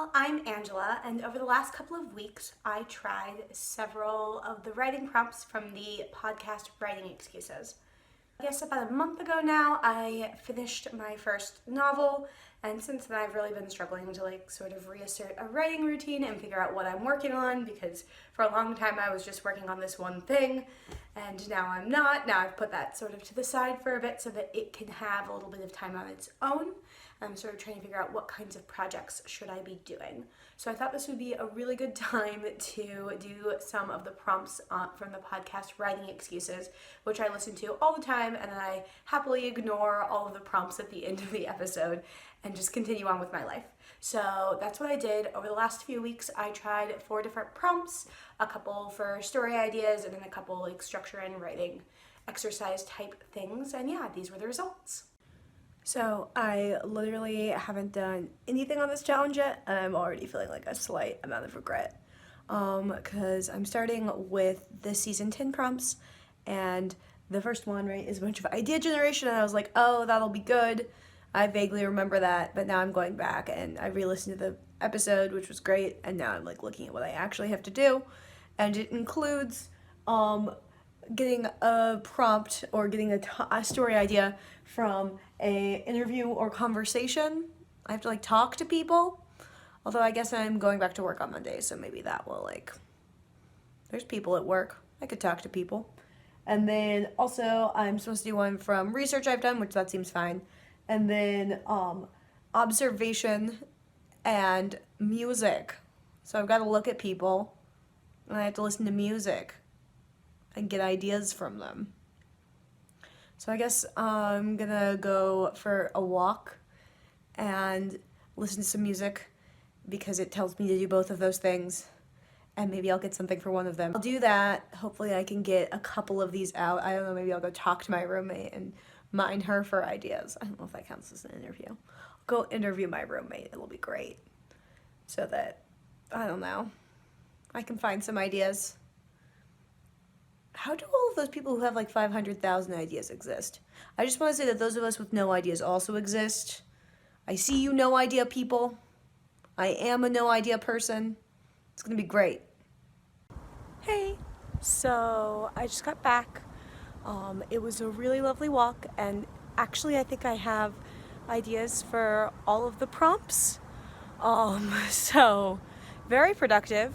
y'all, I'm Angela, and over the last couple of weeks, I tried several of the writing prompts from the podcast Writing Excuses. I guess about a month ago now, I finished my first novel, and since then I've really been struggling to sort of reassert a writing routine and figure out what I'm working on, because for a long time I was just working on this one thing, and now I'm not. Now I've put that sort of to the side for a bit so that it can have a little bit of time on its own. I'm sort of trying to figure out what kinds of projects should I be doing. So I thought this would be a really good time to do some of the prompts from the podcast Writing Excuses, which I listen to all the time, and then I happily ignore all of the prompts at the end of the episode and just continue on with my life. So that's what I did. Over the last few weeks, I tried 4 different prompts, a couple for story ideas, and then a couple structure and writing exercise type things, and yeah, these were the results. So I literally haven't done anything on this challenge yet, and I'm already feeling like a slight amount of regret, because I'm starting with the season 10 prompts, and the first one, right, is a bunch of idea generation, and I was like, oh, that'll be good. I vaguely remember that, but now I'm going back and I re-listened to the episode, which was great, and now I'm looking at what I actually have to do, and it includes getting a prompt or getting a story idea from a interview or conversation. I have to talk to people, although I guess I'm going back to work on Monday, so maybe that will there's people at work. I could talk to people. And then also I'm supposed to do one from research I've done, which that seems fine. And then observation and music. So I've got to look at people and I have to listen to music and get ideas from them. So I guess I'm gonna go for a walk and listen to some music because it tells me to do both of those things, and maybe I'll get something for one of them. I'll do that. Hopefully I can get a couple of these out. I don't know, maybe I'll go talk to my roommate and mine her for ideas. I don't know if that counts as an interview. I'll go interview my roommate. It'll be great. So that, I don't know, I can find some ideas. How do all of those people who have 500,000 ideas exist? I just want to say that those of us with no ideas also exist. I see you no idea people. I am a no idea person. It's going to be great. Hey, so I just got back. It was a really lovely walk, and actually I think I have ideas for all of the prompts. So very productive.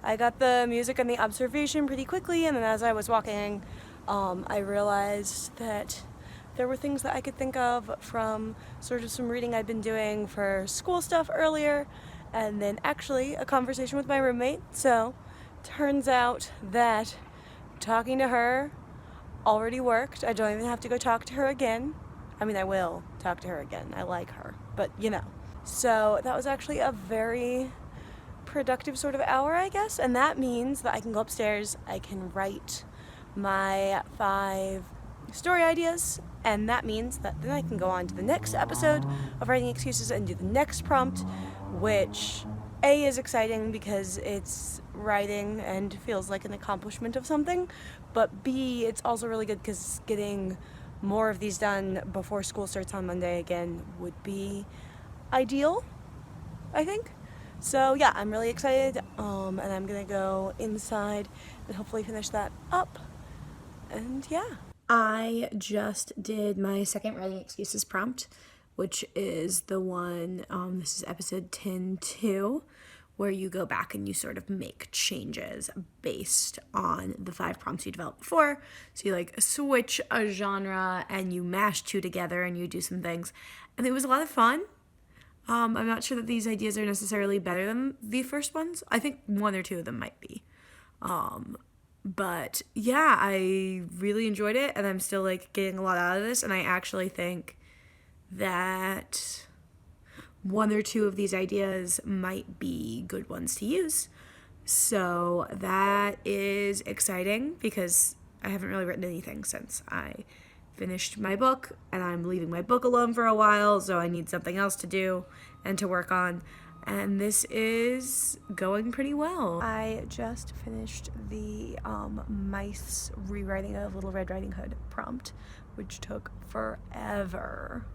I got the music and the observation pretty quickly, and then as I was walking, I realized that there were things that I could think of from sort of some reading I'd been doing for school stuff earlier, and then actually a conversation with my roommate. So turns out that talking to her already worked. I don't even have to go talk to her again. I mean, I will talk to her again. I like her, but So that was actually a very productive sort of hour, I guess, and that means that I can go upstairs, I can write my 5 story ideas, and that means that then I can go on to the next episode of Writing Excuses and do the next prompt, which A, is exciting because it's writing and feels like an accomplishment of something, but B, it's also really good because getting more of these done before school starts on Monday again would be ideal, I think. So yeah, I'm really excited, and I'm gonna go inside and hopefully finish that up, and yeah. I just did my second Writing Excuses prompt, which is the one, this is episode 10-2, where you go back and you sort of make changes based on the 5 prompts you developed before. So you switch a genre and you mash 2 together and you do some things, and it was a lot of fun. I'm not sure that these ideas are necessarily better than the first ones. I think 1 or 2 of them might be. But yeah, I really enjoyed it, and I'm still getting a lot out of this, and I actually think that 1 or 2 of these ideas might be good ones to use. So that is exciting because I haven't really written anything since I finished my book, and I'm leaving my book alone for a while, so I need something else to do and to work on, and this is going pretty well. I just finished the mice rewriting of Little Red Riding Hood prompt, which took forever.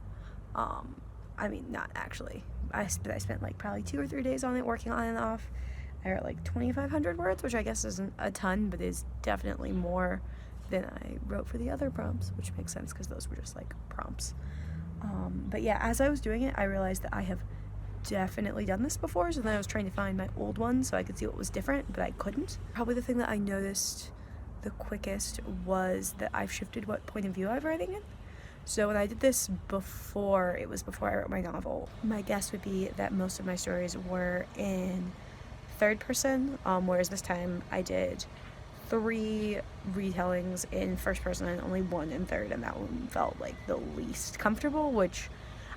I mean, not actually, I spent like probably 2 or 3 days on it, working on and off. I wrote like 2,500 words, which I guess isn't a ton, but is definitely more than I wrote for the other prompts, which makes sense because those were just like prompts. But yeah, as I was doing it, I realized that I have definitely done this before, so then I was trying to find my old one so I could see what was different, but I couldn't. Probably the thing that I noticed the quickest was that I've shifted what point of view I'm writing in. So when I did this before I wrote my novel, my guess would be that most of my stories were in third person, whereas this time I did 3 retellings in first person and only 1 in third, and that one felt like the least comfortable, which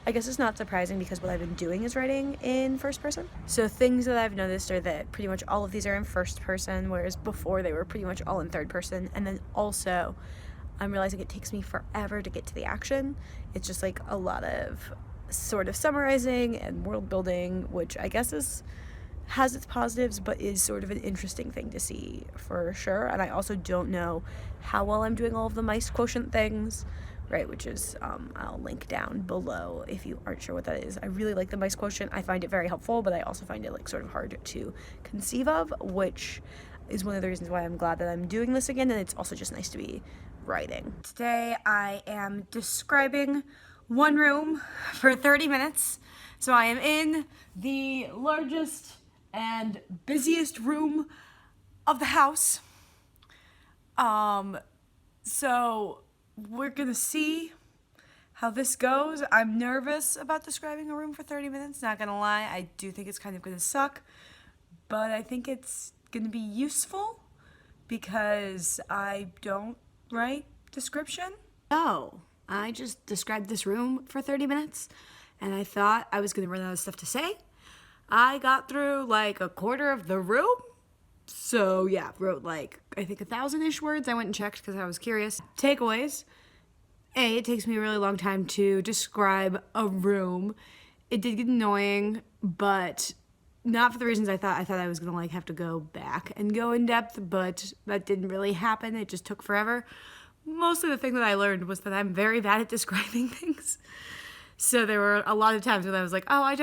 I guess is not surprising because what I've been doing is writing in first person. So things that I've noticed are that pretty much all of these are in first person, whereas before they were pretty much all in third person. And then also I'm realizing it takes me forever to get to the action. It's just like a lot of sort of summarizing and world building, which I guess has its positives, but is sort of an interesting thing to see for sure. And I also don't know how well I'm doing all of the mice quotient things, right, which is, I'll link down below if you aren't sure what that is. I really like the mice quotient. I find it very helpful, but I also find it like sort of hard to conceive of, which is one of the reasons why I'm glad that I'm doing this again, and it's also just nice to be writing. Today I am describing one room for 30 minutes. So I am in the largest and busiest room of the house. So we're gonna see how this goes. I'm nervous about describing a room for 30 minutes, not gonna lie. I do think it's kind of gonna suck, but I think it's gonna be useful because I don't write description. So I just described this room for 30 minutes and I thought I was gonna run out of stuff to say. I got through like a quarter of the room. So yeah, wrote like, I think 1,000-ish words. I went and checked because I was curious. Takeaways. A, it takes me a really long time to describe a room. It did get annoying, but not for the reasons I thought. I thought I was gonna like have to go back and go in depth, but that didn't really happen. It just took forever. Mostly the thing that I learned was that I'm very bad at describing things. So there were a lot of times when I was like, oh, I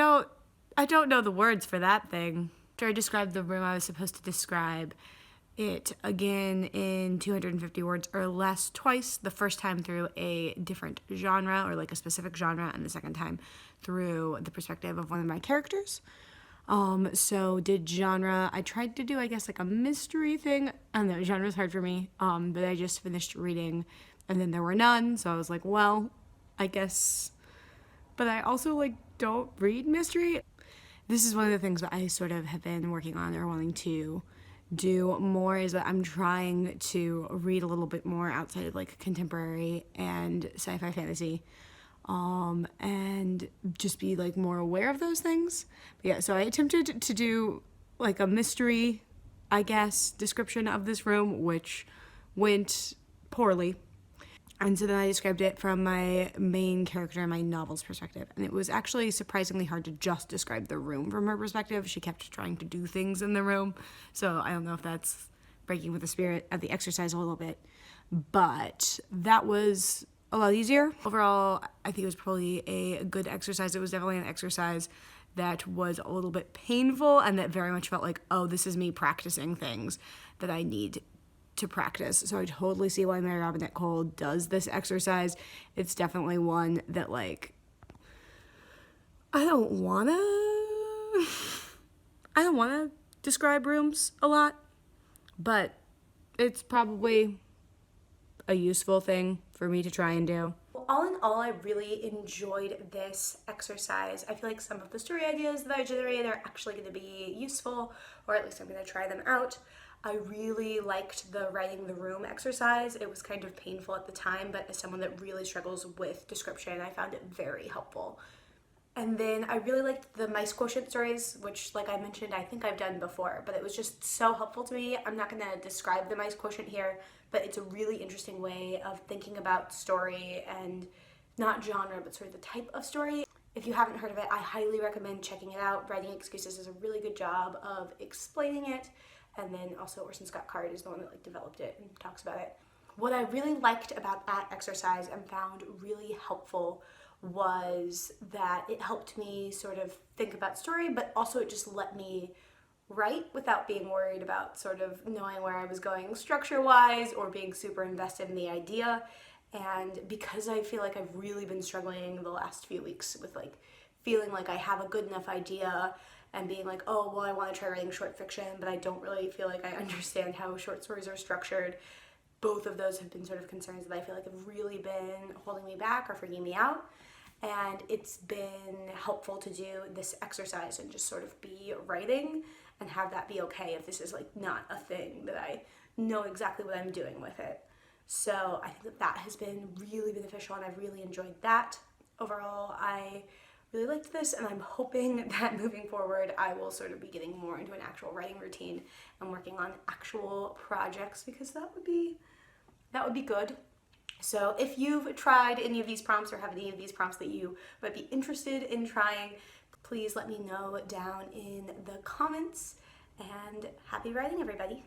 don't know the words for that thing. After I described the room, I was supposed to describe it again in 250 words or less twice. The first time through a different genre or like a specific genre, and the second time through the perspective of one of my characters. So did genre, I tried to do, I guess, like a mystery thing. I don't know, genre's hard for me. But I just finished reading and then there were none. So I was like, well, I guess, but I also like don't read mystery. This is one of the things that I sort of have been working on or wanting to do more, is that I'm trying to read a little bit more outside of like contemporary and sci-fi fantasy, and just be like more aware of those things. But yeah, so I attempted to do like a mystery, I guess, description of this room, which went poorly. And so then I described it from my main character in my novel's perspective. And it was actually surprisingly hard to just describe the room from her perspective. She kept trying to do things in the room. So I don't know if that's breaking with the spirit of the exercise a little bit. But that was a lot easier. Overall, I think it was probably a good exercise. It was definitely an exercise that was a little bit painful and that very much felt like, oh, this is me practicing things that I need to practice. So I totally see why Mary Robinette Kowal does this exercise. It's definitely one that like I don't wanna describe rooms a lot, but it's probably a useful thing for me to try and do. All in all, I really enjoyed this exercise. I feel like some of the story ideas that I generated are actually going to be useful, or at least I'm going to try them out. I really liked the writing the room exercise. It was kind of painful at the time, but as someone that really struggles with description, I found it very helpful. And then I really liked the mice quotient stories, which, like I mentioned, I think I've done before, but it was just so helpful to me. I'm not going to describe the mice quotient here, but it's a really interesting way of thinking about story and not genre, but sort of the type of story. If you haven't heard of it, I highly recommend checking it out. Writing Excuses does a really good job of explaining it. And then also Orson Scott Card is the one that like developed it and talks about it. What I really liked about that exercise and found really helpful was that it helped me sort of think about story, but also it just let me write without being worried about sort of knowing where I was going structure-wise or being super invested in the idea. And because I feel like I've really been struggling the last few weeks with like feeling like I have a good enough idea and being like, oh, well, I want to try writing short fiction, but I don't really feel like I understand how short stories are structured. Both of those have been sort of concerns that I feel like have really been holding me back or freaking me out. And it's been helpful to do this exercise and just sort of be writing and have that be okay if this is like not a thing that I know exactly what I'm doing with it. So I think that that has been really beneficial and I've really enjoyed that. Overall, I really liked this and I'm hoping that moving forward I will sort of be getting more into an actual writing routine and working on actual projects because that would be good. So if you've tried any of these prompts or have any of these prompts that you might be interested in trying, please let me know down in the comments, and happy writing, everybody.